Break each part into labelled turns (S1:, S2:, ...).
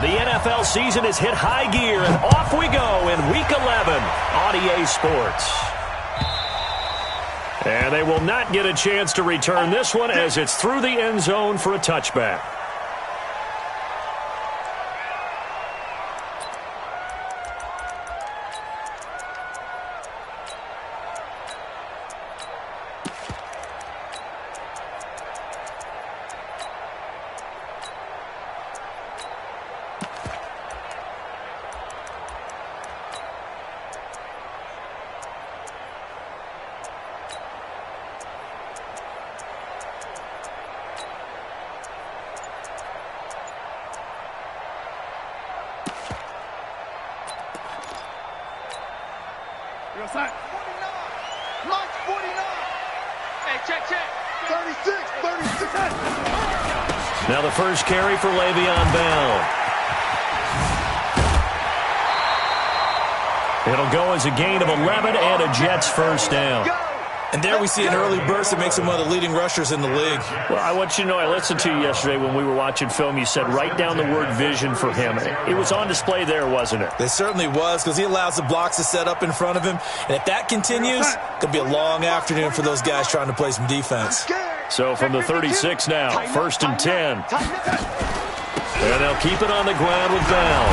S1: The NFL season has hit high gear, and off we go in Week 11 on EA Sports. And they will not get a chance to return this one as it's through the end zone for a touchback.
S2: Now the first carry for Le'Veon Bell. It'll go as a gain of 11 and a Jets first down.
S3: And there we see an early burst that makes him one of the leading rushers in the league.
S1: Well, I want you to know, I listened to you yesterday when we were watching film. You said write down the word vision for him. It was on display there, wasn't it?
S3: It certainly was, because he allows the blocks to set up in front of him. And if that continues, it could be a long afternoon for those guys trying to play some defense.
S1: So from the 36 now, 1st and 10. And they'll keep it on the ground with Bell.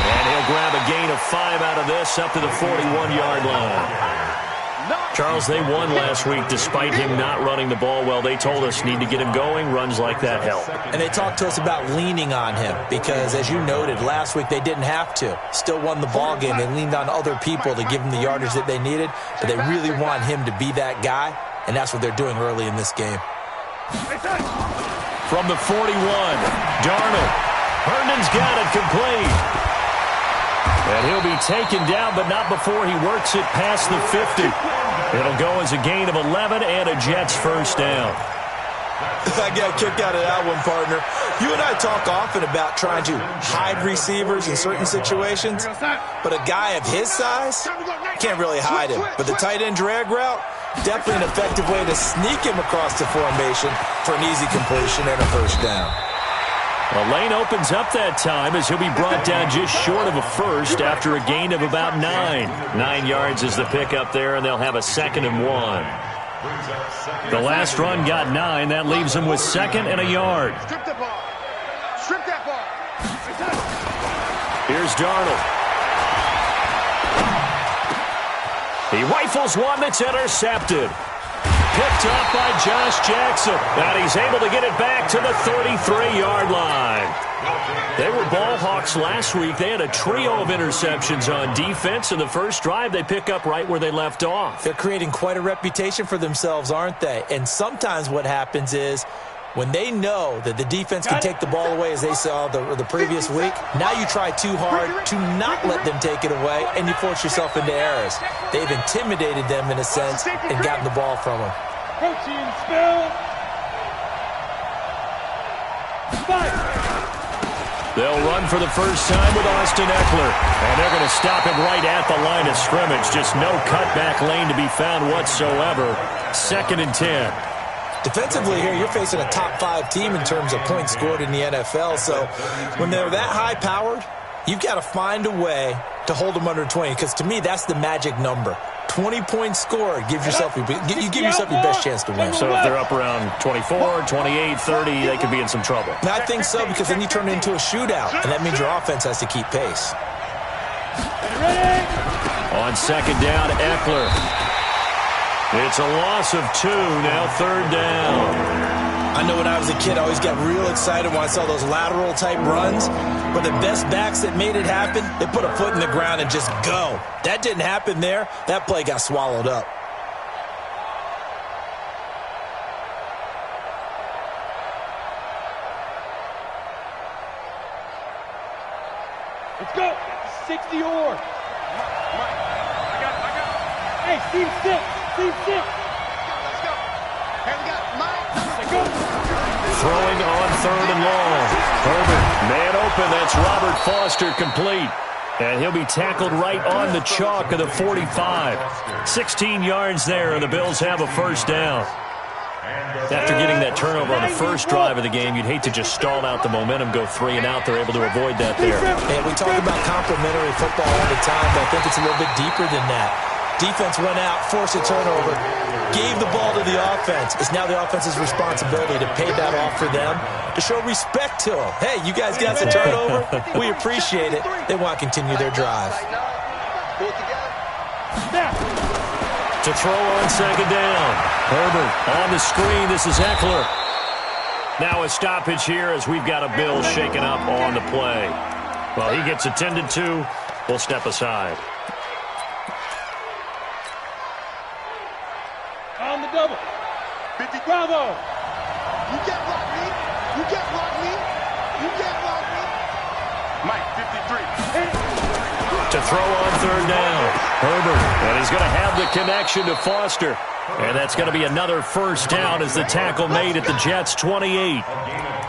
S1: And he'll grab a gain of 5 out of this up to the 41-yard line. Charles, they won last week despite him not running the ball well. They told us need to get him going. Runs like that help.
S3: And they talked to us about leaning on him because, as you noted, last week they didn't have to. Still won the ball game. They leaned on other people to give him the yardage that they needed, but they really want him to be that guy, and that's what they're doing early in this game.
S1: From the 41, Darnold. Herndon's got it complete. And he'll be taken down, but not before he works it past the 50. It'll go as a gain of 11 and a Jets first down.
S3: I got a kick out of that one, partner. You and I talk often about trying to hide receivers in certain situations, but a guy of his size can't really hide him. But the tight end drag route, definitely an effective way to sneak him across the formation for an easy completion and a first down.
S1: The lane opens up that time as he'll be brought down just short of a first after a gain of about 9. 9 yards is the pickup there, and they'll have a 2nd and 1. The last run got 9. That leaves him with 2nd and a yard.
S4: Strip that ball. Strip that ball.
S1: Here's Darnold. He rifles one that's intercepted. Picked up by Josh Jackson. And he's able to get it back to the 33-yard line. They were ball hawks last week. They had a trio of interceptions on defense. In the first drive, they pick up right where they left off.
S3: They're creating quite a reputation for themselves, aren't they? And sometimes what happens is when they know that the defense can take the ball away, as they saw the previous week, now you try too hard to not let them take it away, and you force yourself into errors. They've intimidated them in a sense and gotten the ball from them.
S4: Coaching spill.
S1: They'll run for the first time with Austin Eckler. And they're going to stop him right at the line of scrimmage. Just no cutback lane to be found whatsoever. 2nd and 10.
S3: Defensively here, you're facing a top 5 team in terms of points scored in the NFL. So when they're that high-powered, you've got to find a way to hold them under 20. Because to me, that's the magic number. 20 points scored, you give yourself your best chance to win.
S1: So if they're up around 24, 28, 30, they could be in some trouble.
S3: And I think so, because then you turn it into a shootout, and that means your offense has to keep pace.
S1: On 2nd down, Eckler. It's a loss of 2, now 3rd down.
S3: I know when I was a kid, I always got real excited when I saw those lateral-type runs. But the best backs that made it happen, they put a foot in the ground and just go. That didn't happen there. That play got swallowed up.
S4: Let's go. 60 or. I got it. Hey, Steve, stick. Let's go. Here we go. Mike. Let's go.
S1: Throwing on 3rd and long. Herbert, man open. That's Robert Foster complete. And he'll be tackled right on the chalk of the 45. 16 yards there, and the Bills have a first down. After getting that turnover on the first drive of the game, you'd hate to just stall out the momentum, go 3 and out. They're able to avoid that there.
S3: And we talk about complementary football all the time, but I think it's a little bit deeper than that. Defense went out, forced a turnover, gave the ball to the offense. It's now the offense's responsibility to pay that off for them, to show respect to them. Hey, you guys got the turnover. We appreciate it. They want to continue their drive.
S1: To throw on second down. Herbert on the screen. This is Eckler. Now a stoppage here as we've got a Bill shaken up on the play. Well, he gets attended to. We'll step aside.
S4: On the double. 50 Bravo. You can't block me. You can't block me. You can't block me. Mike, 53.
S1: To throw on third down. Herbert. And he's going to have the connection to Foster. And that's going to be another first down as the tackle made at the Jets' 28.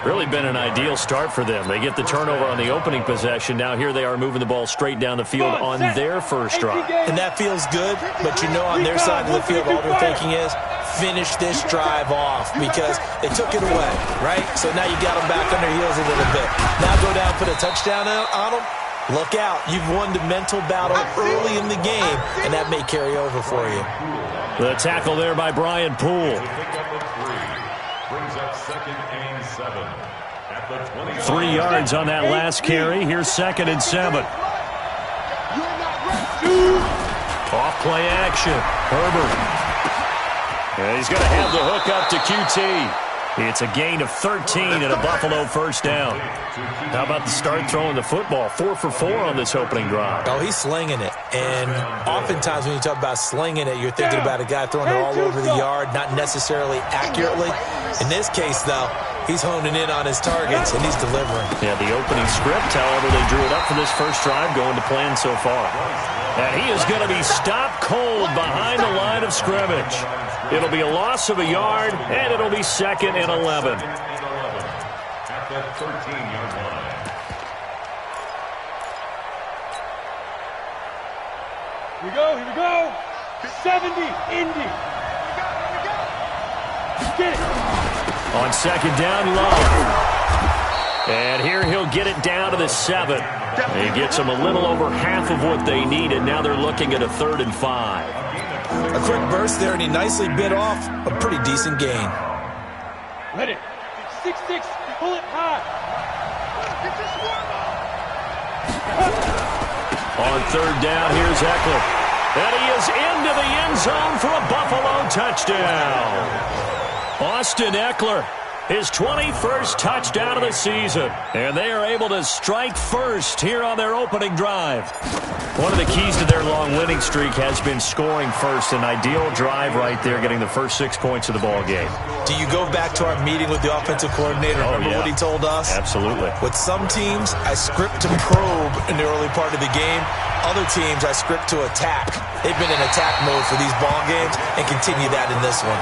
S1: Really been an ideal start for them. They get the turnover on the opening possession. Now here they are moving the ball straight down the field on their first drive.
S3: And that feels good, but you know on their side of the field all they're thinking is finish this drive off because they took it away, right? So now you got them back on their heels a little bit. Now go down, put a touchdown on them. Look out. You've won the mental battle early in the game, and that may carry over for you.
S1: The tackle there by Brian Poole.
S2: Brings up 2nd and 7 at the
S1: 3 yards on that last carry. Here's 2nd and 7. Off play action. Herbert. And he's going to have the hook up to QT. It's a gain of 13 and a Buffalo first down. How about the start throwing the football? 4 for 4 on this opening drive.
S3: Oh, he's slinging it. And oftentimes when you talk about slinging it, you're thinking about a guy throwing it all over the yard, not necessarily accurately. In this case, though, he's honing in on his targets, and he's delivering.
S1: Yeah, the opening script, however, they drew it up for this first drive, going to plan so far. And he is going to be stopped cold behind the line of scrimmage. It'll be a loss of a yard, and it'll be 2nd and 11.
S2: At the 13-yard line.
S4: Here we go, here we go. 70, Indy. Get it.
S1: On 2nd down, Love. And here he'll get it down to the 7. He gets them a little over half of what they needed. Now they're looking at a 3rd and 5.
S3: A quick burst there, and he nicely bit off a pretty decent gain.
S4: Let it. 6-6. Pull it high.
S1: On 3rd down, here's Eckler. And he is into the end zone for a Buffalo touchdown. Austin Eckler, his 21st touchdown of the season. And they are able to strike first here on their opening drive. One of the keys to their long winning streak has been scoring first. An ideal drive right there, getting the first 6 points of the ball game.
S3: Do you go back to our meeting with the offensive coordinator? Remember what he told us?
S1: Absolutely.
S3: With some teams, I script to probe in the early part of the game. Other teams, I script to attack. They've been in attack mode for these ball games and continue that in this one.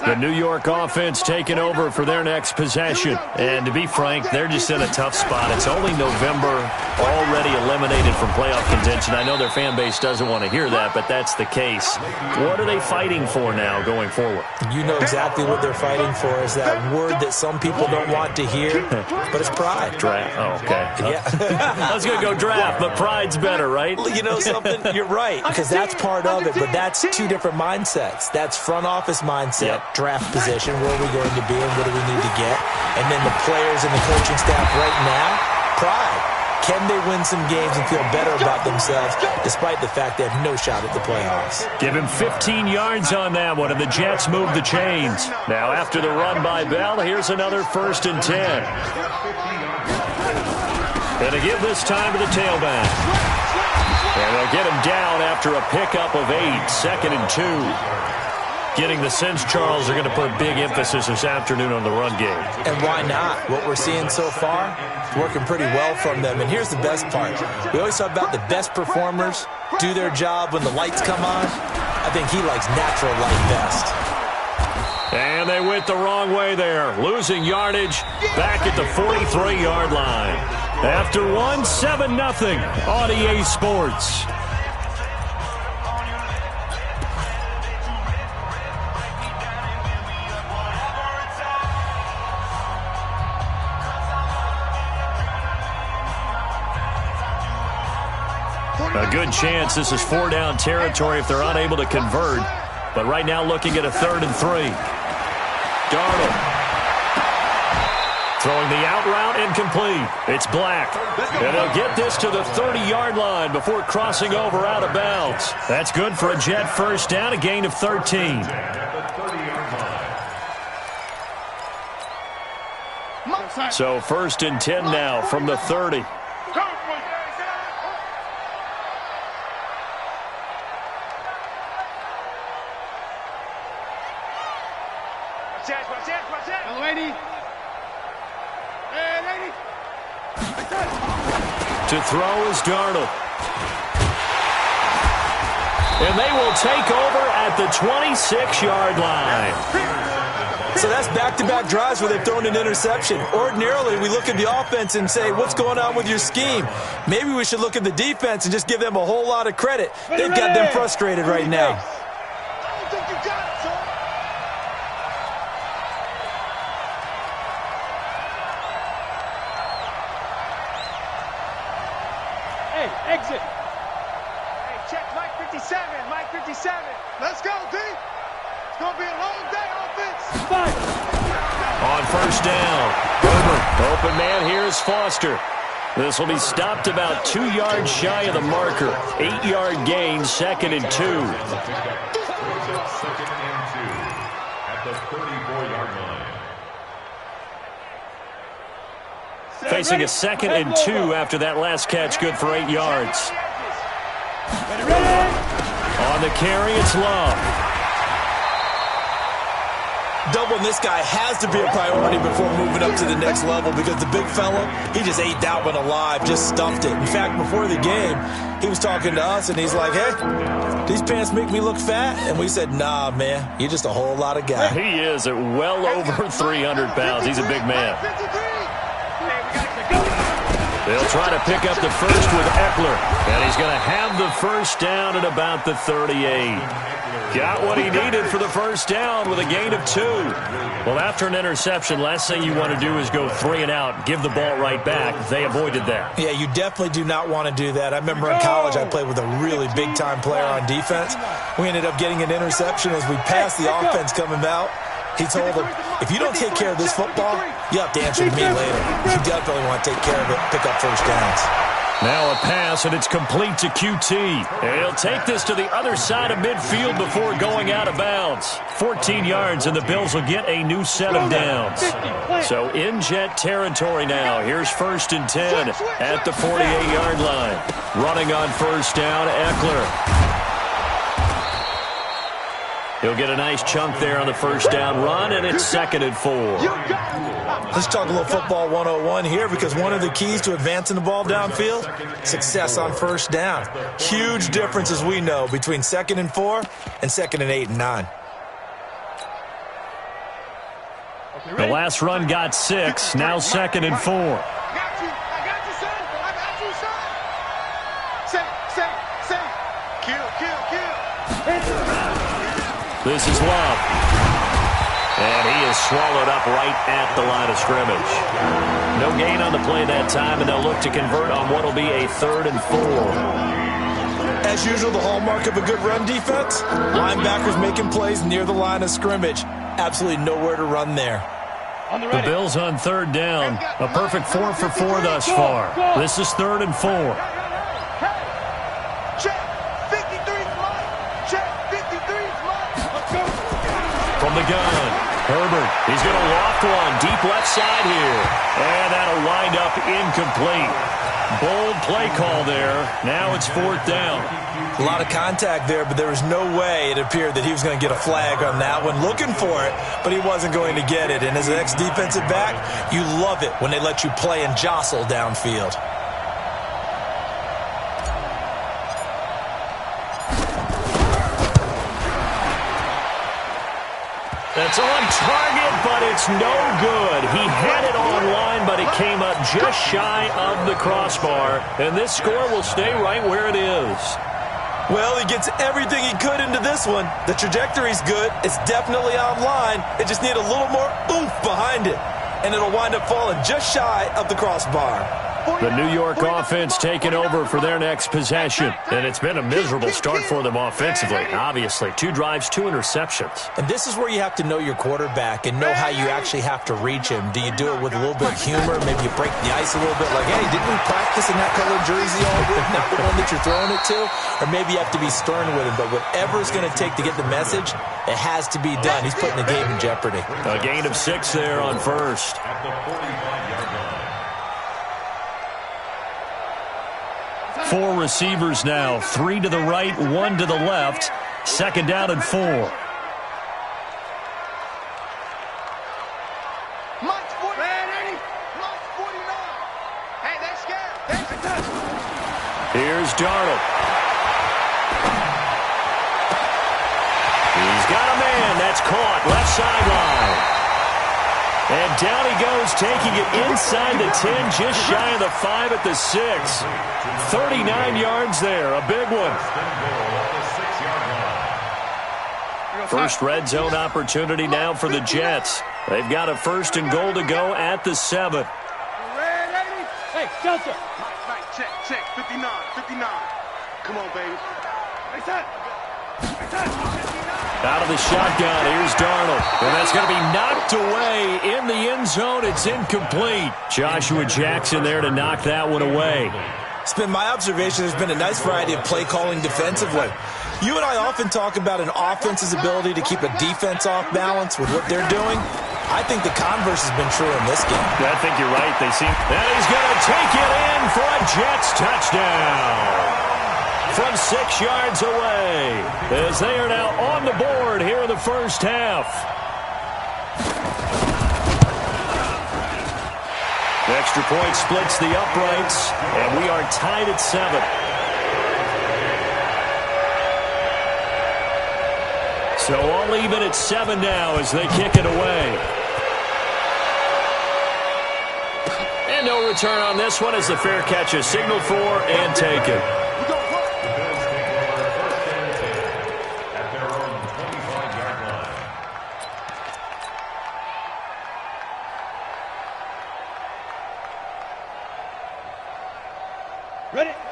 S1: The New York offense taking over for their next possession. And to be frank, they're just in a tough spot. It's only November, already eliminated from playoff contention. I know their fan base doesn't want to hear that, but that's the case. What are they fighting for now going forward?
S3: You know exactly what they're fighting for is that word that some people don't want to hear, but it's pride.
S1: Draft. Oh, okay.
S3: Yeah.
S1: I was going to go draft, but pride's better, right?
S3: You know something? You're right, because that's part of it, but that's two different mindsets. That's front office mindset, draft position, where are we going to be and what do we need to get? And then the players and the coaching staff right now, pride. Can they win some games and feel better about themselves despite the fact they have no shot at the playoffs?
S1: Give him 15 yards on that one, and the Jets move the chains. Now after the run by Bell, here's another 1st and 10. And to give this time to the tailback. And they'll get him down after a pickup of 8, 2nd and 2. Getting the sense, Charles, they're going to put big emphasis this afternoon on the run game.
S3: And why not? What we're seeing so far, it's working pretty well from them. And here's the best part. We always talk about the best performers do their job when the lights come on. I think he likes natural light best.
S1: And they went the wrong way there, losing yardage back at the 43-yard line. After one, 7-0 on EA Sports. A good chance this is 4-down territory if they're unable to convert. But right now looking at a 3rd and 3. Darnold throwing the out route incomplete. It's Black. And they'll get this to the 30-yard line before crossing over out of bounds. That's good for a Jet first down, a gain of 13. So 1st and 10 now from the 30. To throw is Darnold. And they will take over at the 26-yard line.
S3: So that's back-to-back drives where they've thrown an interception. Ordinarily, we look at the offense and say, what's going on with your scheme? Maybe we should look at the defense and just give them a whole lot of credit. They've got them frustrated right now.
S4: Exit. Hey, check Mike 57. Mike 57. Let's go, D. It's going to be a long day, offense.
S1: On 1st down, Herbert. Open man here is Foster. This will be stopped about 2 yards shy of the marker. 8-yard gain, 2nd and 2.
S2: 2nd and 2 at the 34-yard line.
S1: Facing a 2nd and 2 after that last catch, good for 8 yards. On the carry, it's Love.
S3: Doubling this guy has to be a priority before moving up to the next level because the big fella, he just ate that one alive, just stuffed it. In fact, before the game, he was talking to us, and he's like, hey, these pants make me look fat? And we said, nah, man, you're just a whole lot of guy.
S1: He is at well over 300 pounds. He's a big man. They'll try to pick up the first with Eckler. And he's going to have the first down at about the 38. Got what he needed for the first down with a gain of 2. Well, after an interception, last thing you want to do is go 3 and out, give the ball right back. They avoided that.
S3: Yeah, you definitely do not want to do that. I remember in college I played with a really big-time player on defense. We ended up getting an interception as we passed the offense coming out. He told him, if you don't take care of this football, you have to answer to me later. You definitely want to take care of it, pick up first downs.
S1: Now a pass, and it's complete to QT. And he'll take this to the other side of midfield before going out of bounds. 14 yards, and the Bills will get a new set of downs. So in Jet territory now. Here's 1st and 10 at the 48-yard line. Running on first down, Eckler. He'll get a nice chunk there on the first down run, and it's 2nd and 4.
S3: Let's talk a little football 101 here because one of the keys to advancing the ball downfield, success on first down. Huge difference, as we know, between 2nd and 4 and 2nd and 8 and 9.
S1: The last run got 6, now 2nd and 4.
S4: I got you, son. I got you, son. Say. Kill.
S1: This is Love. And he is swallowed up right at the line of scrimmage. No gain on the play that time, and they'll look to convert on what will be a 3rd and 4.
S3: As usual, the hallmark of a good run defense, linebackers making plays near the line of scrimmage. Absolutely nowhere to run there.
S1: The Bills on 3rd down. A perfect 4 for 4 thus far. This is 3rd and 4. From the gun, Herbert. He's going to loft one deep left side here. And that'll wind up incomplete. Bold play call there. Now it's 4th down.
S3: A lot of contact there, but there was no way it appeared that he was going to get a flag on that one. Looking for it, but he wasn't going to get it. And as an ex-defensive back, you love it when they let you play and jostle downfield.
S1: That's on target, but it's no good. He had it online, but it came up just shy of the crossbar. And this score will stay right where it is.
S3: Well, he gets everything he could into this one. The trajectory's good. It's definitely online. It just need a little more oomph behind it. And it'll wind up falling just shy of the crossbar.
S1: The New York offense taking over for their next possession. And it's been a miserable start for them offensively, obviously. 2 drives, 2 interceptions.
S3: And this is where you have to know your quarterback and know how you actually have to reach him. Do you do it with a little bit of humor? Maybe you break the ice a little bit like, hey, didn't we practice in that color jersey all week? Not the one that you're throwing it to? Or maybe you have to be stern with him. But whatever it's going to take to get the message, it has to be done. He's putting the game in jeopardy.
S1: A gain of 6 there on first. 4 receivers now, 3 to the right, 1 to the left. 2nd down and 4.
S4: Here's
S1: Darnold. He's got a man. That's caught. Left sideline. And down he goes, taking it inside the 10, just shy of the 5 at the 6. 39 yards there, a big one. First red zone opportunity now for the Jets. They've got a 1st and goal to go at the 7.
S4: Hey, shelter. Check. 59. Come on, baby.
S1: Out of the shotgun, here's Darnold. And that's going to be knocked away in the end zone. It's incomplete. Joshua Jackson there to knock that one away.
S3: It's been my observation there's been a nice variety of play calling defensively. You and I often talk about an offense's ability to keep a defense off balance with what they're doing. I think the converse has been true in this game.
S1: I think you're right. And he's going to take it in for a Jets touchdown. From 6 yards away, as they are now on the board here in the first half. The extra point splits the uprights, and we are tied at 7. So all even at 7 now as they kick it away. And no return on this one as the fair catch is signaled for and taken.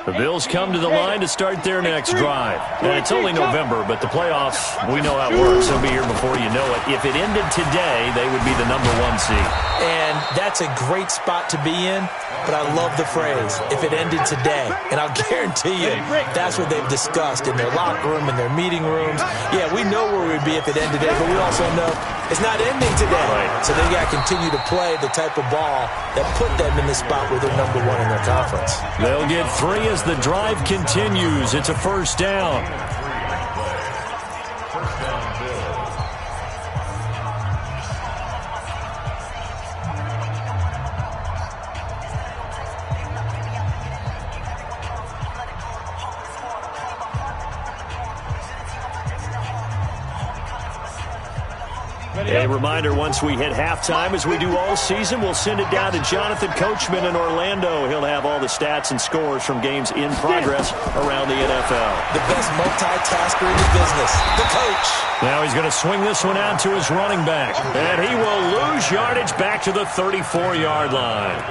S1: The Bills come to the line to start their next drive. And it's only November, but the playoffs, we know how it works. They'll be here before you know it. If it ended today, they would be the #1 seed.
S3: And that's a great spot to be in, but I love the phrase, if it ended today. And I'll guarantee you, that's what they've discussed in their locker room, in their meeting rooms. Yeah, we know where we'd be if it ended today, but we also know it's not ending today.
S1: Right.
S3: So they got to continue to play the type of ball that put them in the spot where they're #1 in their conference.
S1: They'll get 3 as the drive continues. It's a 1st down. A reminder, once we hit halftime, as we do all season, we'll send it down to Jonathan Coachman in Orlando. He'll have all the stats and scores from games in progress around the NFL.
S3: The best multitasker in the business, the coach.
S1: Now he's going to swing this one out to his running back. And he will lose yardage back to the 34-yard line.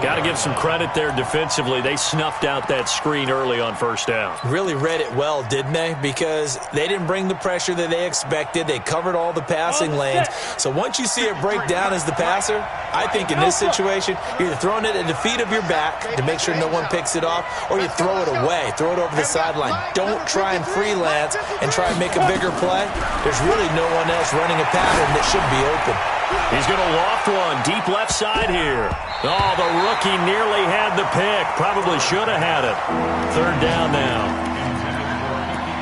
S1: Got to give some credit there defensively. They snuffed out that screen early on 1st down.
S3: Really read it well, didn't they? Because they didn't bring the pressure that they expected. They covered all the passing lanes. So once you see it break down as the passer, I think in this situation, you're either throwing it at the feet of your back to make sure no one picks it off, or you throw it away, throw it over the sideline. Don't try and freelance and try and make a bigger play. There's really no one else running a pattern that should be open.
S1: He's going to loft one deep left side here. Oh, the rookie nearly had the pick. Probably should have had it. Third down now.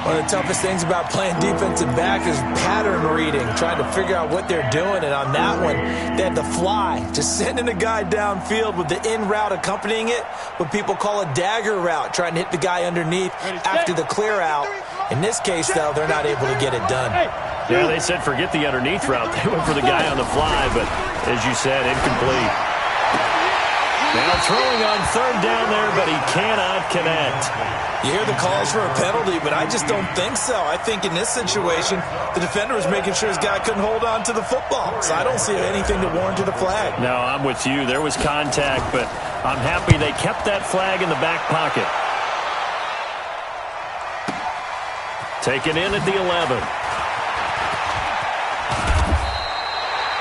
S3: One of the toughest things about playing defensive back is pattern reading, trying to figure out what they're doing. And on that one, they had the fly, just sending a guy downfield with the in route accompanying it, what people call a dagger route, trying to hit the guy underneath after the clear out. In this case, though, they're not able to get it done.
S1: Yeah, they said forget the underneath route. They went for the guy on the fly, but as you said, incomplete. Now throwing on third down there, but he cannot connect.
S3: You hear the calls for a penalty, but I just don't think so. I think in this situation, the defender was making sure his guy couldn't hold on to the football. So I don't see anything to warrant a flag.
S1: No, I'm with you. There was contact, but I'm happy they kept that flag in the back pocket. Taken in at the 11.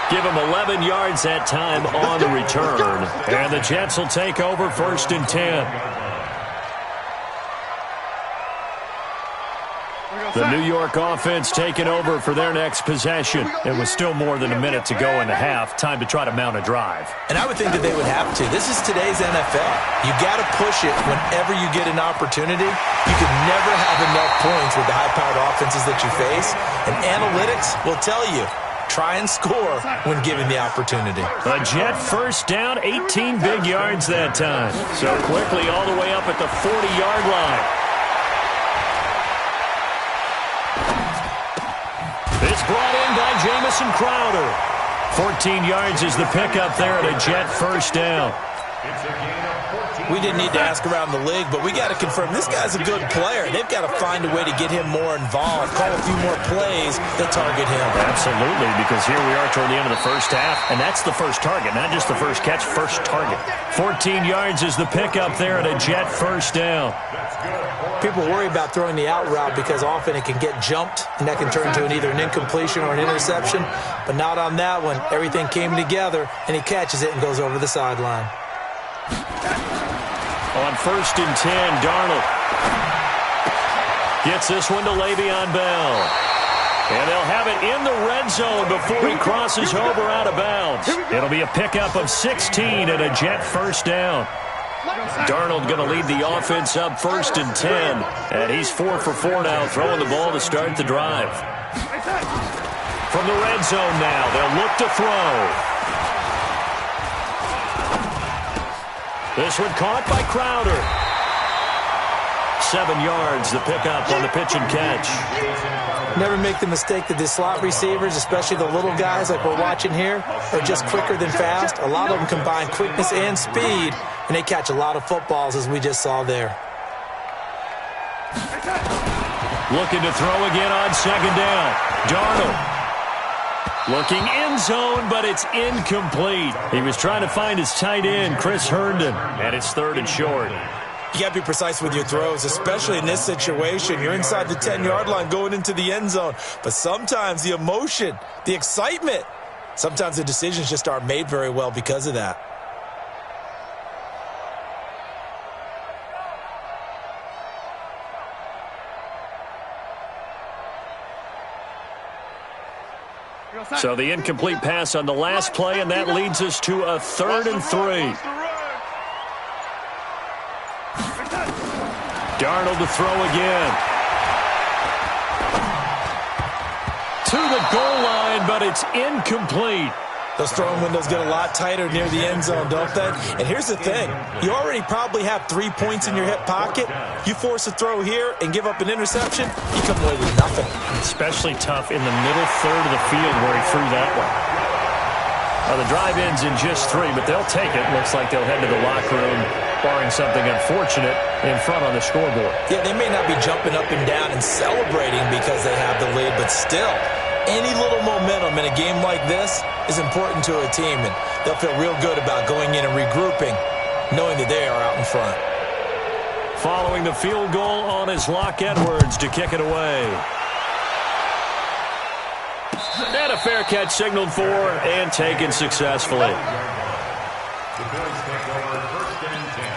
S1: Give him 11 yards that time on the return. And the Jets will take over 1st and 10. The New York offense taking over for their next possession. It was still more than a minute to go in the half. Time to try to mount a drive.
S3: And I would think that they would have to. This is today's NFL. You got to push it whenever you get an opportunity. You can never have enough points with the high-powered offenses that you face. And analytics will tell you, try and score when given the opportunity.
S1: A Jet first down, 18 big yards that time. So quickly all the way up at the 40-yard line. It's brought in by Jamison Crowder. 14 yards is the pickup there at a Jet first down.
S3: We didn't need to ask around the league, but we got to confirm this guy's a good player. They've got to find a way to get him more involved, call a few more plays that target him.
S1: Absolutely, because here we are toward the end of the first half, and that's the first target, not just the first catch, first target. 14 yards is the pickup there at a Jet first down.
S3: People worry about throwing the out route because often it can get jumped, and that can turn into either an incompletion or an interception, but not on that one. Everything came together, and he catches it and goes over the sideline.
S1: On 1st and 10, Darnold gets this one to Le'Veon Bell. And they'll have it in the red zone before he crosses over out of bounds. It'll be a pickup of 16 and a Jet first down. Darnold going to lead the offense up 1st and 10. And he's 4 for 4 now, throwing the ball to start the drive. From the red zone now, they'll look to throw. This one caught by Crowder. 7 yards, the pickup on the pitch and catch.
S3: Never make the mistake that the slot receivers, especially the little guys like we're watching here, are just quicker than fast. A lot of them combine quickness and speed, and they catch a lot of footballs, as we just saw there.
S1: Looking to throw again on 2nd down. Darnold. Looking end zone, but it's incomplete. He was trying to find his tight end, Chris Herndon, and it's 3rd and short.
S3: You got to be precise with your throws, especially in this situation. You're inside the 10-yard line going into the end zone. But sometimes the emotion, the excitement, sometimes the decisions just aren't made very well because of that.
S1: So the incomplete pass on the last play, and that leads us to a 3rd and 3. Darnold to throw again. To the goal line, but it's incomplete.
S3: Those throwing windows get a lot tighter near the end zone, don't they? And here's the thing. You already probably have 3 points in your hip pocket. You force a throw here and give up an interception, you come away with nothing.
S1: Especially tough in the middle third of the field where he threw that one. Well, the drive ends in just 3, but they'll take it. Looks like they'll head to the locker room, barring something unfortunate, in front on the scoreboard.
S3: Yeah, they may not be jumping up and down and celebrating because they have the lead, but still, any little momentum in a game like this is important to a team, and they'll feel real good about going in and regrouping, knowing that they are out in front.
S1: Following the field goal on his Locke Edwards to kick it away. And a fair catch signaled for and taken successfully.
S2: The Bills take over 1st and 10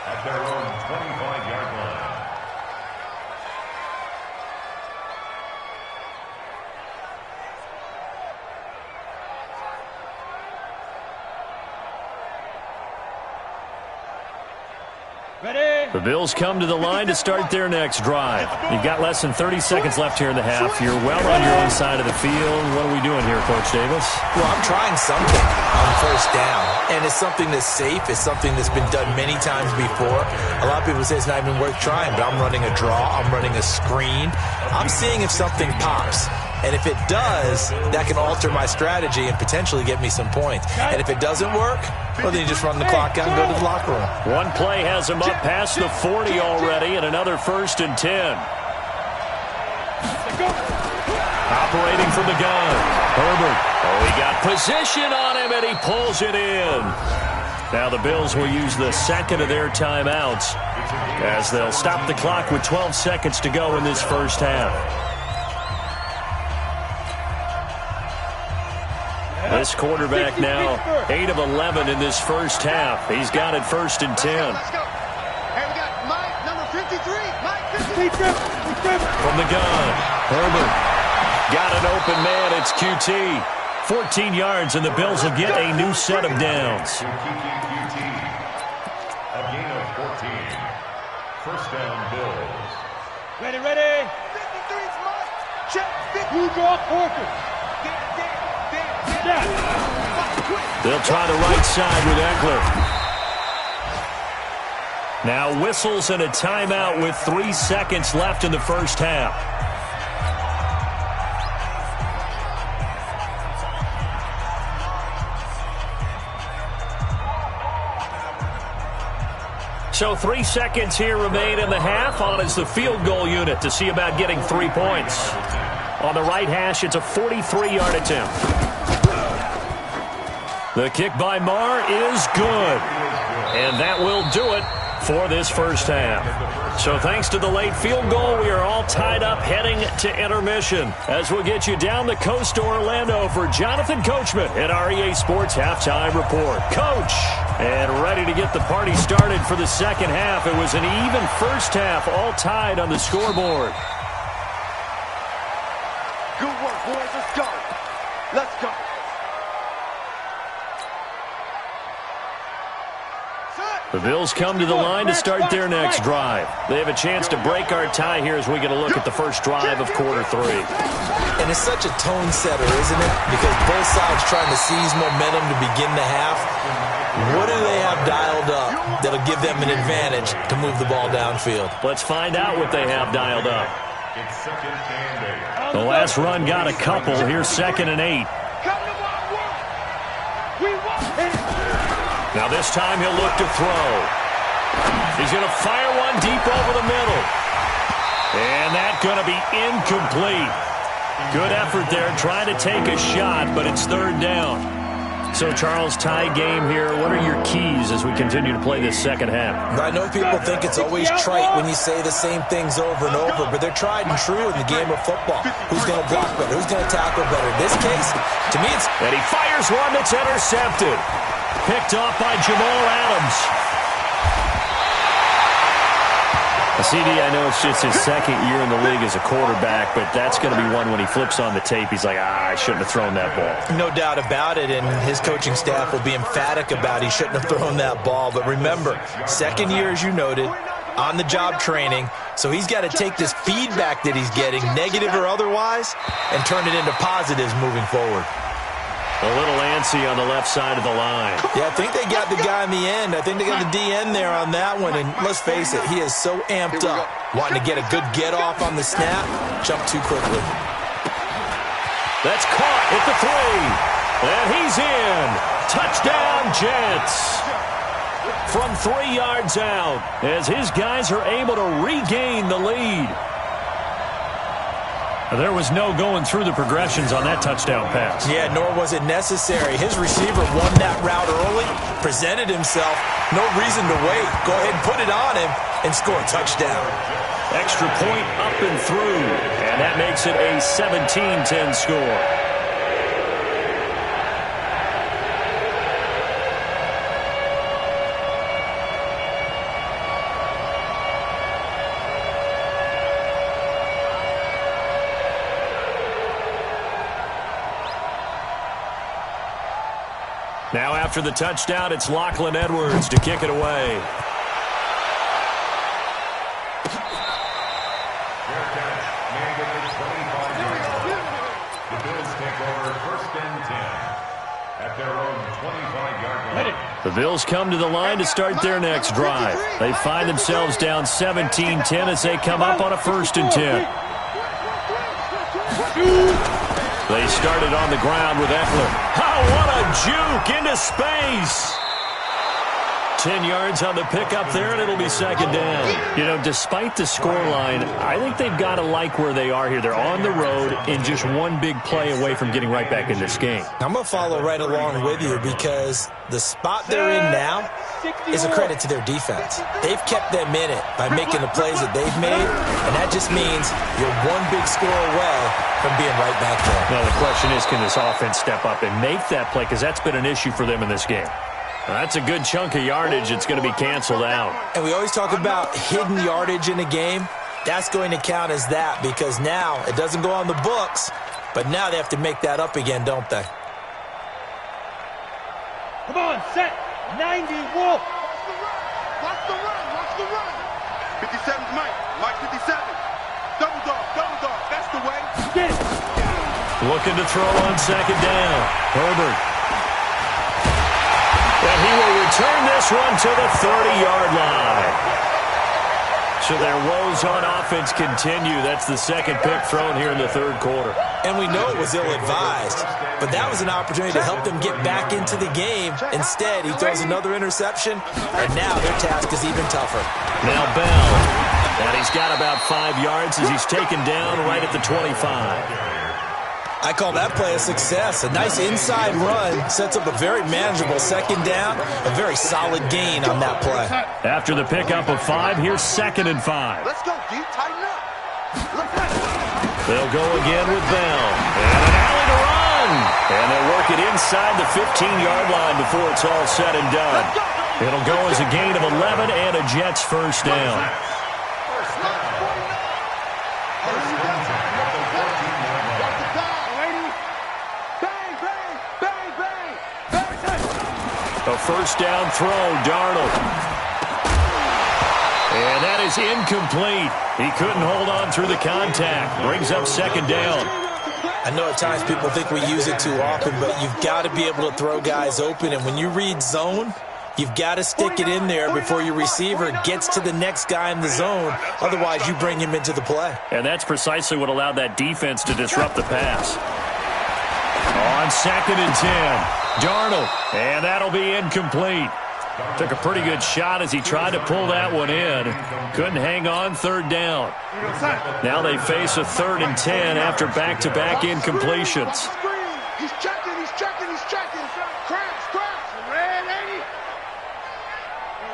S2: at their own 25-yard line.
S1: The Bills come to the line to start their next drive. You've got less than 30 seconds left here in the half. You're well on your own side of the field. What are we doing here, Coach Davis?
S3: Well, I'm trying something on first down, and it's something that's safe. It's something that's been done many times before. A lot of people say it's not even worth trying, but I'm running a draw. I'm running a screen. I'm seeing if something pops. And if it does, that can alter my strategy and potentially get me some points. And if it doesn't work, well, then you just run the clock out and go to the locker room.
S1: One play has him up past the 40 already, and another 1st and 10. Operating from the gun, Herbert. Oh, he got position on him, and he pulls it in. Now the Bills will use the second of their timeouts as they'll stop the clock with 12 seconds to go in this first half. This quarterback now 8 of 11 in this first half. He's got it 1st and 10.
S4: Let's go. Hey, we got Mike, number 53. Mike, 53.
S1: From the gun, Herbert. Got an open man. It's QT. 14 yards, and the Bills will get a new set of downs.
S2: A gain of 14. First down, Bills.
S4: Ready. 53's Mike. Check. You draw quarter.
S1: They'll try the right side with Eckler. Now whistles and a timeout with 3 seconds left in the first half. So 3 seconds here remain in the half. On is the field goal unit to see about getting 3 points. On the right hash, it's a 43-yard attempt. The kick by Marr is good. And that will do it for this first half. So thanks to the late field goal, we are all tied up heading to intermission. As we'll get you down the coast to Orlando for Jonathan Coachman at REA Sports Halftime Report. Coach, and ready to get the party started for the second half. It was an even first half, all tied on the scoreboard.
S4: Good work, boys. Let's go. Let's go.
S1: The Bills come to the line to start their next drive. They have a chance to break our tie here as we get a look at the first drive of quarter 3.
S3: And it's such a tone setter, isn't it? Because both sides trying to seize momentum to begin the half. What do they have dialed up that'll give them an advantage to move the ball downfield?
S1: Let's find out what they have dialed up. The last run got a couple. Here's 2nd and 8. Now this time he'll look to throw. He's going to fire one deep over the middle. And that's going to be incomplete. Good effort there trying to take a shot, but it's 3rd down. So, Charles, tie game here. What are your keys as we continue to play this second half?
S3: I know people think it's always trite when you say the same things over and over, but they're tried and true in the game of football. Who's going to block better? Who's going to tackle better? In this case, to me, it's...
S1: And he fires one that's intercepted. Picked off by Jamal Adams. CD, I know it's just his 2nd year in the league as a quarterback, but that's going to be one when he flips on the tape. He's like, I shouldn't have thrown that ball.
S3: No doubt about it, and his coaching staff will be emphatic about he shouldn't have thrown that ball. But remember, 2nd year, as you noted, on-the-job training, so he's got to take this feedback that he's getting, negative or otherwise, and turn it into positives moving forward.
S1: A little antsy on the left side of the line.
S3: Yeah, I think they got the guy in the end. I think they got the DN there on that one. And let's face it, he is so amped up. Wanting to get a good get-off on the snap, jump too quickly.
S1: That's caught at the 3. And he's in. Touchdown, Jets. From 3 yards out, as his guys are able to regain the lead. There was no going through the progressions on that touchdown pass.
S3: Yeah, nor was it necessary. His receiver won that route early, presented himself. No reason to wait. Go ahead and put it on him and score a touchdown.
S1: Extra point up and through, and that makes it a 17-10 score. Now after the touchdown, it's Lachlan Edwards to kick it away. The Bills come to the line to start their next drive. They find themselves down 17-10 as they come up on a 1st and 10. They started on the ground with Eckler. Oh, what a juke into space. 10 yards on the pickup there, and it'll be 2nd down. You know, despite the scoreline, I think they've got to like where they are here. They're on the road and just one big play away from getting right back in this game.
S3: I'm going to follow right along with you because the spot they're in now is a credit to their defense. They've kept them in it by making the plays that they've made, and that just means you're one big score away from being right back there.
S1: Now, the question is, can this offense step up and make that play? Because that's been an issue for them in this game. That's a good chunk of yardage. It's going to be canceled out.
S3: And we always talk about hidden yardage in a game. That's going to count as that because now it doesn't go on the books, but now they have to make that up again, don't they?
S4: Come on, set. 90, Wolf.
S5: Watch the run. Watch the run. 57's Mike. Mike 57. Double dog. That's the way.
S4: Get it.
S1: Looking to throw on 2nd down. Herbert. And he will return this one to the 30-yard line. So their woes on offense continue. That's the 2nd pick thrown here in the 3rd quarter.
S3: And we know it was ill-advised, but that was an opportunity to help them get back into the game. Instead, he throws another interception, and now their task is even tougher.
S1: Now Bell. And he's got about 5 yards as he's taken down right at the 25.
S3: I call that play a success. A nice inside run sets up a very manageable 2nd down, a very solid gain on that play.
S1: After the pickup of 5, here's 2nd and 5.
S5: Let's go, D. Tighten up.
S1: They'll go again with Bell. And an alley to run. And they'll work it inside the 15-yard line before it's all said and done. It'll go as a gain of 11 and a Jets 1st down. A 1st down throw, Darnold. And that is incomplete. He couldn't hold on through the contact. Brings up 2nd down.
S3: I know at times people think we use it too often, but you've got to be able to throw guys open. And when you read zone, you've got to stick it in there before your receiver gets to the next guy in the zone. Otherwise, you bring him into the play.
S1: And that's precisely what allowed that defense to disrupt the pass. On 2nd and 10. Darnold, and that'll be incomplete. Took a pretty good shot as he tried to pull that one in. Couldn't hang on 3rd down. Now they face a 3rd and 10 after back-to-back incompletions.
S5: He's checking. Crash. Red 80.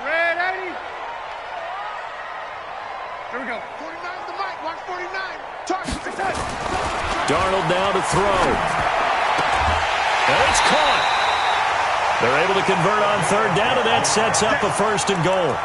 S5: Red 80. Here we go. 49 to Mike. Watch 49. Touch.
S1: Darnold now to throw. And it's caught. They're able to convert on 3rd down, and that sets up a 1st and goal.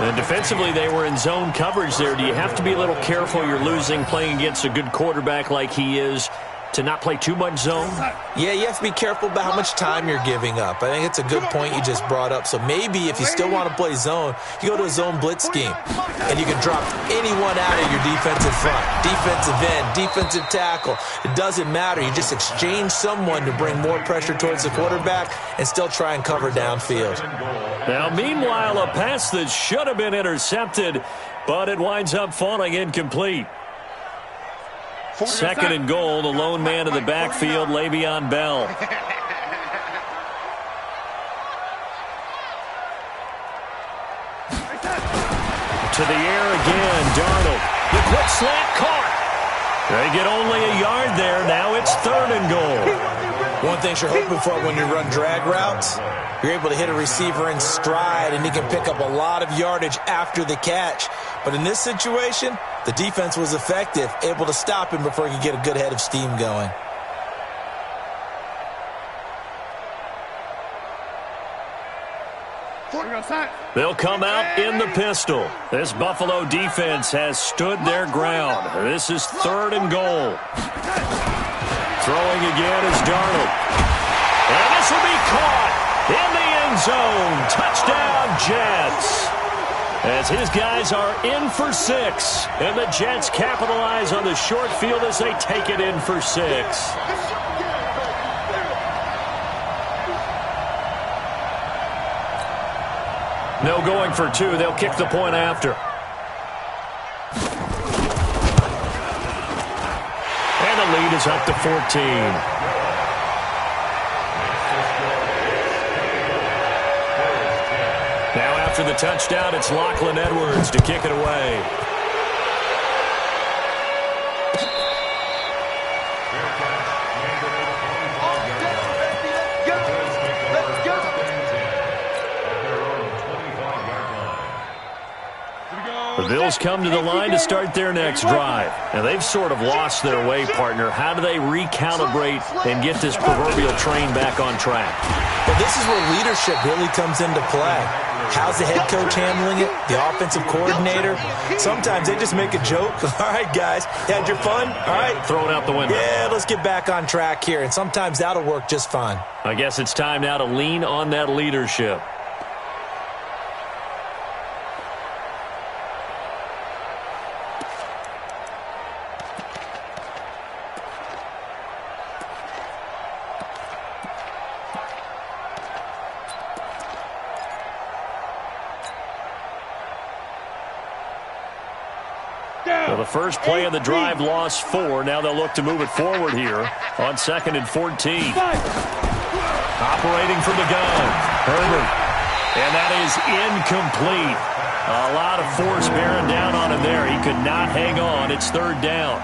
S1: And defensively, they were in zone coverage there. Do you have to be a little careful? You're losing playing against a good quarterback like he is to not play too much zone?
S3: Yeah, you have to be careful about how much time you're giving up. I think it's a good point you just brought up. So maybe if you still want to play zone, you go to a zone blitz scheme, and you can drop anyone out of your defensive front, defensive end, defensive tackle. It doesn't matter. You just exchange someone to bring more pressure towards the quarterback and still try and cover downfield.
S1: Now, meanwhile, a pass that should have been intercepted, but it winds up falling incomplete. 2nd and goal, the lone man in the backfield, Le'Veon Bell. To the air again, Darnold. The quick slant caught. They get only a yard there. Now it's 3rd and goal.
S3: One thing you're hoping for when you run drag routes, you're able to hit a receiver in stride, and he can pick up a lot of yardage after the catch. But in this situation, the defense was effective, able to stop him before he could get a good head of steam going.
S1: They'll come out in the pistol. This Buffalo defense has stood their ground. This is 3rd and goal. Throwing again is Darnold. And this will be caught in the end zone. Touchdown, Jets. As his guys are in for 6. And the Jets capitalize on the short field as they take it in for 6. No going for two. They'll kick the point after. And the lead is up to 14. Now after the touchdown, it's Lachlan Edwards to kick it away. The Bills come to the line to start their next drive. And they've sort of lost their way, partner. How do they recalibrate and get this proverbial train back on track?
S3: Well, this is where leadership really comes into play. How's the head coach handling it? The offensive coordinator? Sometimes they just make a joke. All right, guys, you had your fun? All right.
S1: Throw it out the window.
S3: Yeah, let's get back on track here. And sometimes that'll work just fine.
S1: I guess it's time now to lean on that leadership. Well, the first play of the drive lost 4. Now they'll look to move it forward here on 2nd and 14. Operating from the gun, Herbert. And that is incomplete. A lot of force bearing down on him there. He could not hang on. It's 3rd down.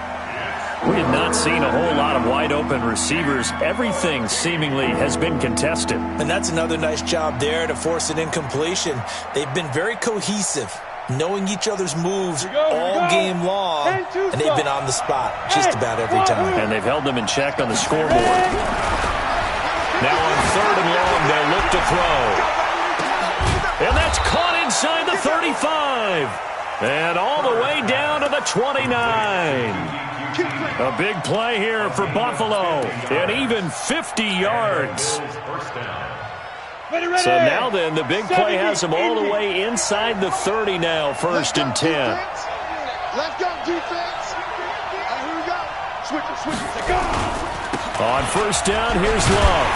S1: We have not seen a whole lot of wide-open receivers. Everything seemingly has been contested.
S3: And that's another nice job there to force an incompletion. They've been very cohesive, knowing each other's moves all game long, and they've been on the spot just about every time.
S1: And they've held them in check on the scoreboard. Now on 3rd and long, they'll look to throw. And that's caught inside the 35. And all the way down to the 29. A big play here for Buffalo. And even 50 yards. So now then, the big play has them all the way inside the 30 now, 1st and 10.
S5: Let's go, defense. Here we go. Switch it. Go.
S1: On 1st down, here's Love.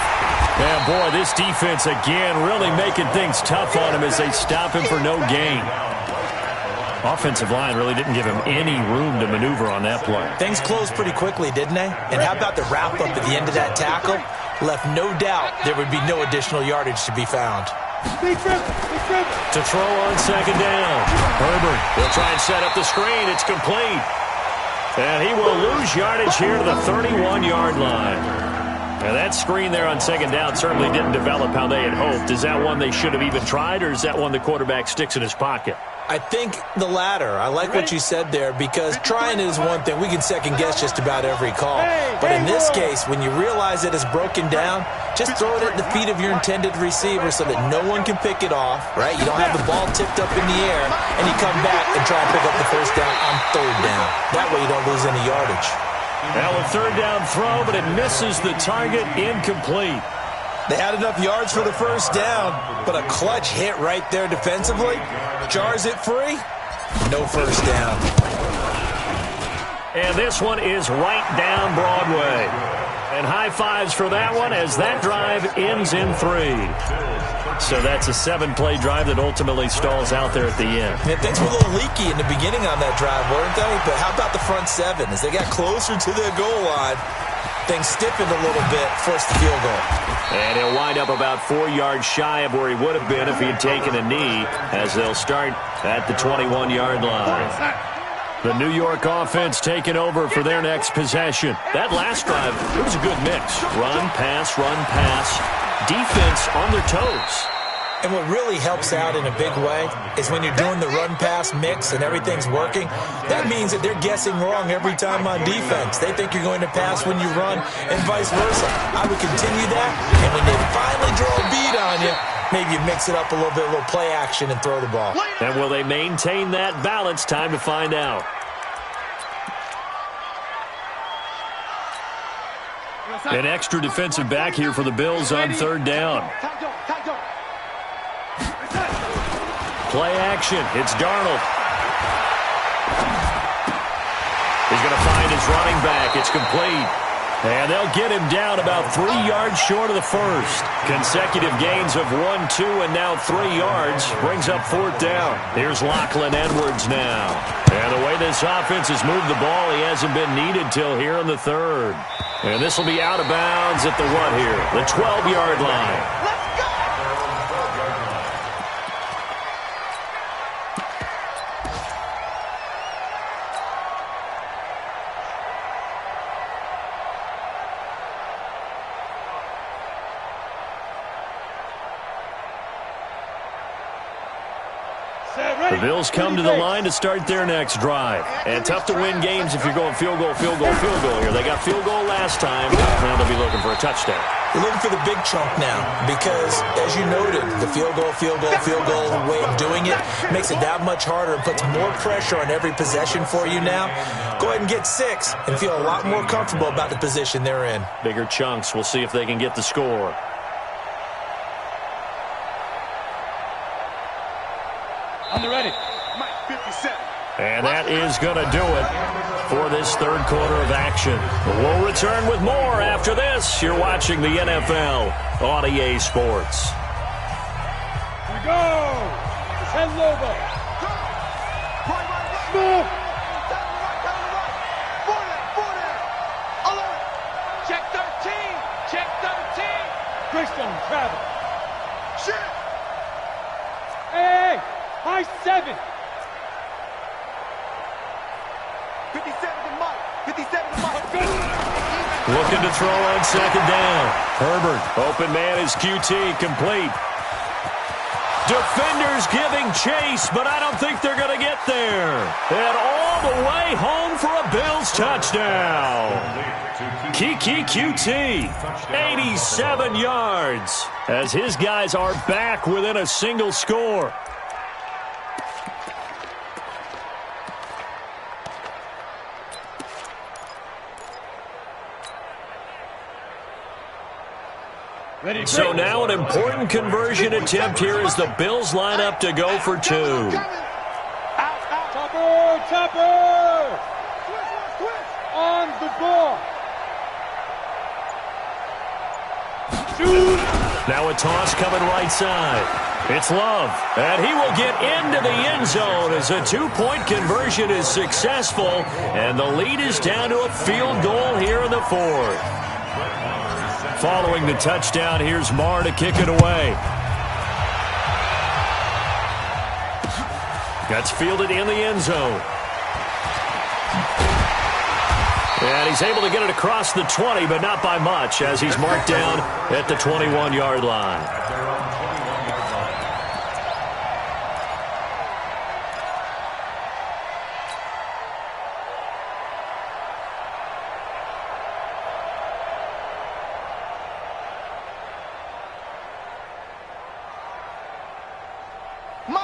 S1: And boy, this defense again really making things tough on him as they stop him for no gain. Offensive line really didn't give him any room to maneuver on that play.
S3: Things closed pretty quickly, didn't they? And how about the wrap-up at the end of that tackle? Left no doubt there would be no additional yardage to be found.
S1: To throw on 2nd down. Herbert will try and set up the screen. It's complete. And he will lose yardage here to the 31-yard line. And that screen there on 2nd down certainly didn't develop how they had hoped. Is that one they should have even tried, or is that one the quarterback sticks in his pocket?
S3: I think the latter. I like what you said there, because trying it is one thing. We can second-guess just about every call. But in this case, when you realize it is broken down, just throw it at the feet of your intended receiver so that no one can pick it off, right? You don't have the ball tipped up in the air, and you come back and try and pick up the 1st down on 3rd down. That way you don't lose any yardage.
S1: Now a 3rd down throw, but it misses the target, incomplete.
S3: They had enough yards for the 1st down, but a clutch hit right there defensively jars it free. No 1st down.
S1: And this one is right down Broadway. And high fives for that one as that drive ends in 3. So that's a 7-play drive that ultimately stalls out there at the end.
S3: And things were a little leaky in the beginning on that drive, weren't they? But how about the front 7? As they got closer to their goal line, things stiffened a little bit, forced the field goal.
S1: And he'll wind up about 4 yards shy of where he would have been if he had taken a knee, as they'll start at the 21-yard line. The New York offense taking over for their next possession. That last drive, it was a good mix. Run, pass, defense on their toes.
S3: And what really helps out in a big way is when you're doing the run-pass mix and everything's working, that means that they're guessing wrong every time on defense. They think you're going to pass when you run and vice versa. I would continue that, and when they finally draw a beat on you, maybe you mix it up a little bit, a little play action, and throw the ball.
S1: And will they maintain that balance? Time to find out. An extra defensive back here for the Bills on 3rd down. Play action. It's Darnold. He's going to find his running back. It's complete. And they'll get him down about 3 yards short of the first. Consecutive gains of 1, 2, and now 3 yards brings up 4th down. Here's Lachlan Edwards now. And the way this offense has moved the ball, he hasn't been needed till here in the 3rd. And this will be out of bounds at the what here? The 12-yard line. The Bills come to the line to start their next drive. And tough to win games if you're going field goal here. They got field goal last time. Now they'll be looking for a touchdown.
S3: They're looking for the big chunk now because, as you noted, the field goal way of doing it makes it that much harder and puts more pressure on every possession for you now. Go ahead and get 6 and feel a lot more comfortable about the position they're in.
S1: Bigger chunks. We'll see if they can get the score.
S4: On the ready.
S1: And that is going to do it for this 3rd quarter of action. We'll return with more after this. You're watching the NFL on EA Sports.
S4: Here we go. Head Lobo. Move. Check 13. Check 13. Greystone, travel. Shit. Hey. High 7. 57 to Mike. 57 to Mike.
S1: Looking to throw on 2nd down. Herbert, open man is QT, complete. Defenders giving chase, but I don't think they're going to get there. And all the way home for a Bills touchdown. Kiki QT, 87 yards, as his guys are back within a single score. So now an important conversion attempt here as the Bills line up to go for 2.
S4: Topper! On the ball.
S1: Now a toss coming right side. It's Love, and he will get into the end zone as a 2-point conversion is successful, and the lead is down to a field goal here in the 4th. Following the touchdown, here's Marr to kick it away. That's fielded in the end zone. And he's able to get it across the 20, but not by much, as he's marked down at the 21-yard line.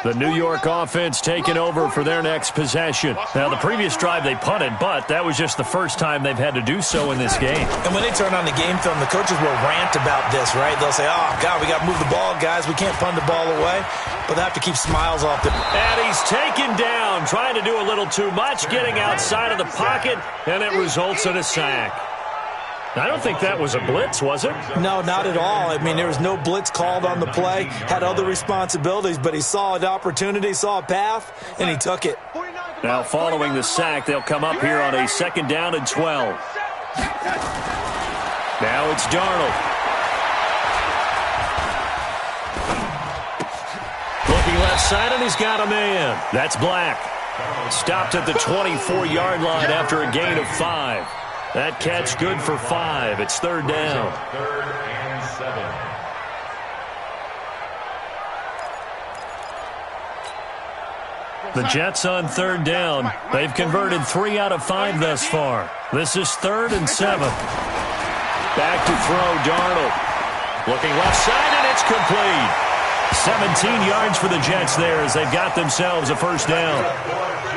S1: The New York offense taking over for their next possession. Now, the previous drive they punted, but that was just the first time they've had to do so in this game.
S3: And when they turn on the game film, the coaches will rant about this, right? They'll say, oh, God, we got to move the ball, guys. We can't punt the ball away. But they have to keep smiles off the...
S1: And he's taken down, trying to do a little too much, getting outside of the pocket, and it results in a sack. I don't think that was a blitz, was it?
S3: No, not at all. I mean, there was no blitz called on the play. Had other responsibilities, but he saw an opportunity, saw a path, and he took it.
S1: Now, following the sack, they'll come up here on a 2nd down and 12. Now it's Darnold. Looking left side, and he's got a man. That's Black. Stopped at the 24-yard line after a gain of 5. That catch good for 5. It's 3rd down.
S2: 3rd and 7.
S1: The Jets on 3rd down. They've converted 3 out of 5 thus far. This is 3rd and 7. Back to throw, Darnold. Looking left side, and it's complete. 17 yards for the Jets there as they've got themselves a 1st down.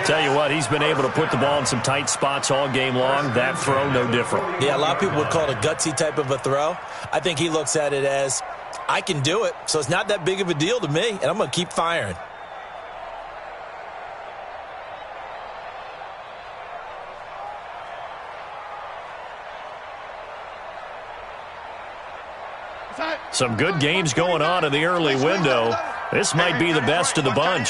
S1: Tell you what, he's been able to put the ball in some tight spots all game long. That throw, no different.
S3: Yeah, a lot of people would call it a gutsy type of a throw. I think he looks at it as, I can do it, so it's not that big of a deal to me, and I'm going to keep firing.
S1: Some good games going on in the early window. This might be the best of the bunch.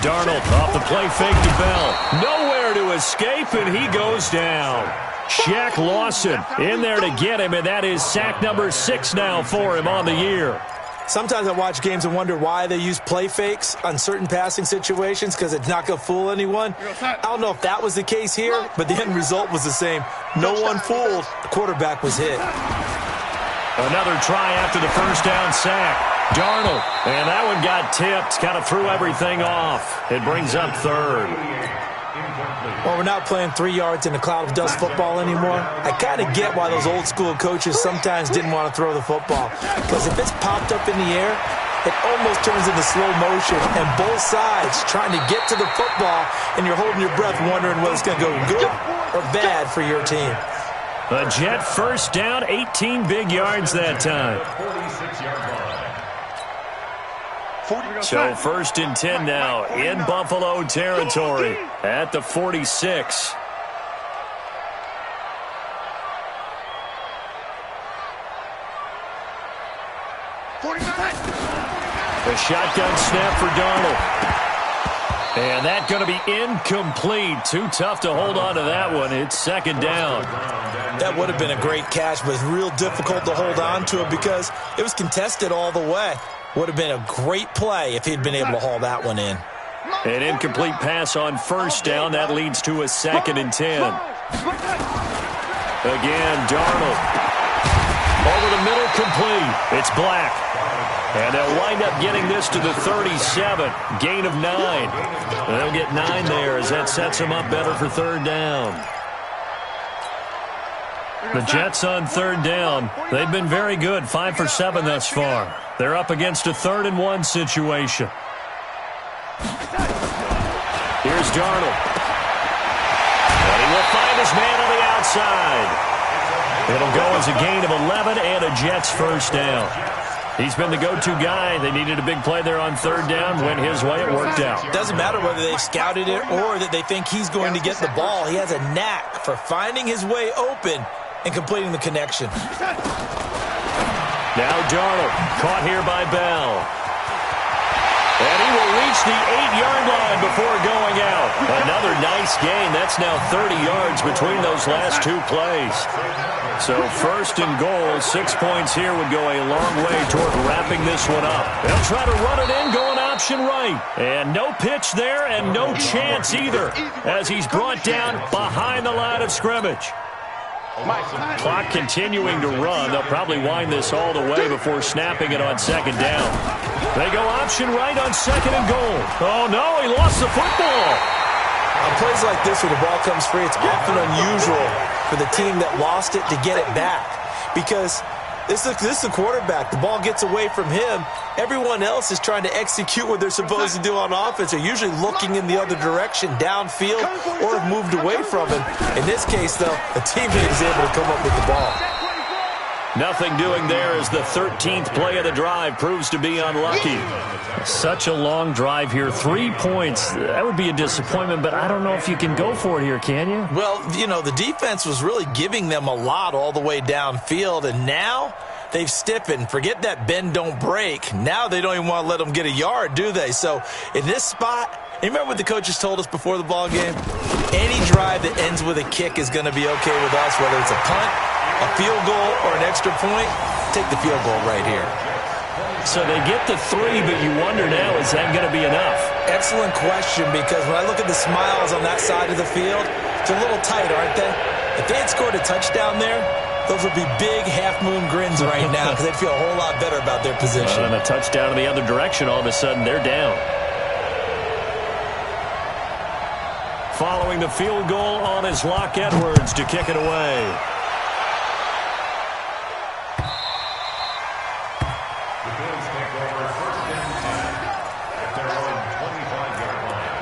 S1: Darnold off the play fake to Bell. Nowhere to escape, and he goes down. Shaq Lawson in there to get him, and that is sack number 6 now for him on the year.
S3: Sometimes I watch games and wonder why they use play fakes on certain passing situations, because it's not going to fool anyone. I don't know if that was the case here, but the end result was the same. No one fooled. The quarterback was hit.
S1: Another try after the first down sack. Darnold, and that one got tipped, kind of threw everything off. It brings up third.
S3: Well, we're not playing 3 yards in a cloud of dust football anymore. I kind of get why those old school coaches sometimes didn't want to throw the football. Because if it's popped up in the air, it almost turns into slow motion, and both sides trying to get to the football, and you're holding your breath wondering whether it's going to go good or bad for your team.
S1: A Jet first down, 18 big yards that time.
S2: 46-yard line.
S1: So first and 10 now in Buffalo territory at the 46. The shotgun snap for Darnold. And that's going to be incomplete. Too tough to hold on to that one. It's second down.
S3: That would have been a great catch, but it's real difficult to hold on to it because it was contested all the way. Would have been a great play if he'd been able to haul that one in.
S1: An incomplete pass on first down. That leads to a second and 10. Again, Darnold. Over the middle, complete. It's Black. And they'll wind up getting this to the 37. Gain of 9. They'll get 9 there as that sets them up better for third down. The Jets on third down. They've been very good, 5 for 7 thus far. They're up against a 3rd and 1 situation. Here's Darnold. And he will find his man on the outside. It'll go as a gain of 11 and a Jets first down. He's been the go-to guy. They needed a big play there on third down. Went his way. It worked out.
S3: Doesn't matter whether they've scouted it or that they think he's going to get the ball. He has a knack for finding his way open and completing the connection.
S1: Now Darnold, caught here by Bell. And he will reach the 8-yard line before going out. Another nice gain. That's now 30 yards between those last 2 plays. So first and goal, 6 points here would go a long way toward wrapping this one up. They'll try to run it in, going option right. And no pitch there and no chance either as he's brought down behind the line of scrimmage. Clock continuing to run. They'll probably wind this all the way before snapping it on second down. They go option right on second and goal. Oh, no, he lost the football.
S3: On plays like this where the ball comes free, it's often unusual for the team that lost it to get it back because this is the quarterback. The ball gets away from him. Everyone else is trying to execute what they're supposed to do on offense. They're usually looking in the other direction, downfield, or have moved away from him. In this case, though, a teammate is able to come up with the ball.
S1: Nothing doing there as the 13th play of the drive proves to be unlucky. Such a long drive here. 3 points. That would be a disappointment, but I don't know if you can go for it here, can you?
S3: Well, you know, the defense was really giving them a lot all the way downfield, and now they've stiffened. Forget that bend, don't break. Now they don't even want to let them get a yard, do they? So in this spot, you remember what the coaches told us before the ball game? Any drive that ends with a kick is going to be okay with us, whether it's a punt, a field goal, or an extra point. Take the field goal right here.
S1: So they get the 3, but you wonder now, is that going to be enough?
S3: Excellent question, because when I look at the smiles on that side of the field, it's a little tight, aren't they? If they had scored a touchdown there, those would be big half-moon grins right now because they'd feel a whole lot better about their position.
S1: And a touchdown in the other direction, all of a sudden they're down. Following the field goal on is Locke Edwards to kick it away.
S2: The Bills take over first and 10 at their own 25-yard line.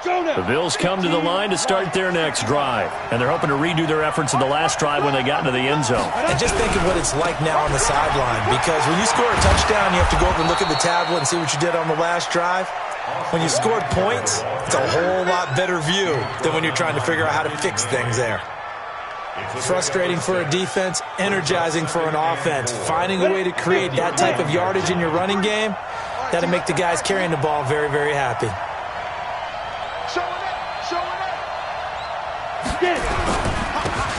S1: The Bills come to the line to start their next drive, and they're hoping to redo their efforts in the last drive when they got into the end zone.
S3: And just think of what it's like now on the sideline, because when you score a touchdown, you have to go over and look at the tablet and see what you did on the last drive. When you scored points, it's a whole lot better view than when you're trying to figure out how to fix things there. Frustrating for a defense, energizing for an offense. Finding a way to create that type of yardage in your running game, that'll make the guys carrying the ball very, very happy.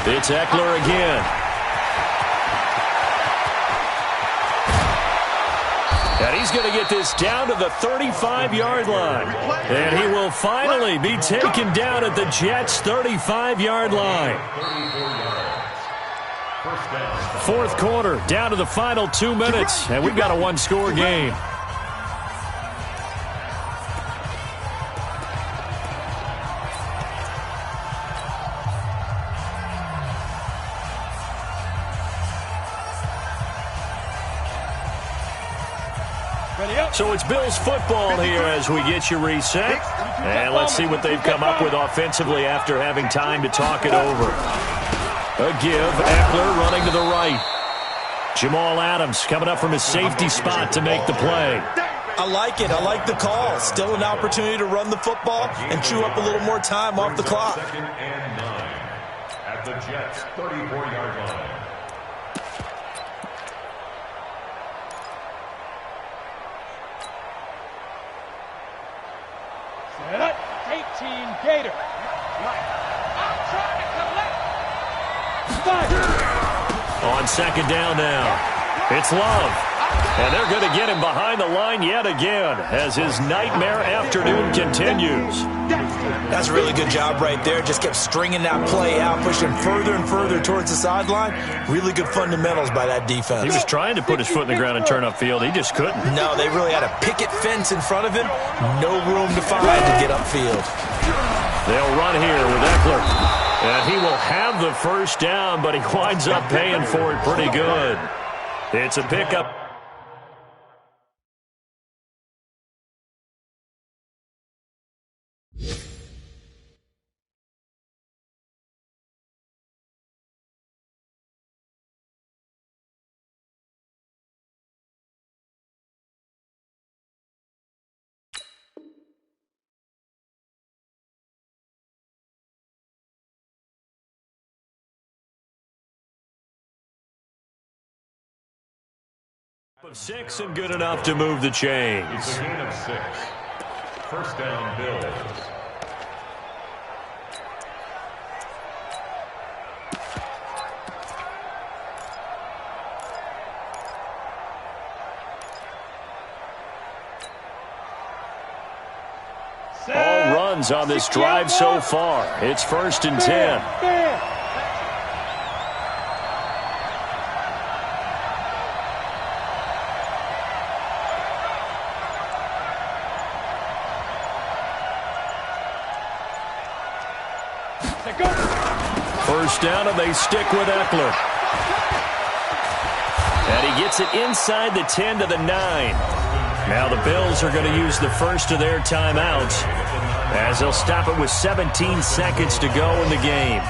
S1: It's Eckler again. And he's going to get this down to the 35-yard line. And he will finally be taken down at the Jets' 35-yard line. Fourth quarter, down to the final 2 minutes, and we've got a one-score game. So it's Bills football here as we get you reset. And let's see what they've come up with offensively after having time to talk it over. A give, Eckler running to the right. Jamal Adams coming up from his safety spot to make the play.
S3: I like it. I like the call. Still an opportunity to run the football and chew up a little more time off the clock.
S2: Second and 9 at the Jets' 34-yard line.
S4: Set up. 18 Gator. I'm trying to collect. 5.
S1: On second down now, it's Love. And they're going to get him behind the line yet again as his nightmare afternoon continues.
S3: That's a really good job right there. Just kept stringing that play out, pushing further and further towards the sideline. Really good fundamentals by that defense.
S1: He was trying to put his foot in the ground and turn upfield. He just couldn't.
S3: No, they really had a picket fence in front of him. No room to find to get upfield.
S1: They'll run here with Eckler. And he will have the first down, but he winds up paying for it pretty good. It's a pickup. Of 6 and good enough to move the chains.
S2: It's a gain of 6. First down, Bills.
S1: All runs on this drive so far. It's first and 10. First down, and they stick with Eckler. And he gets it inside the 10 to the 9. Now the Bills are going to use the first of their timeouts as they'll stop it with 17 seconds to go in the game.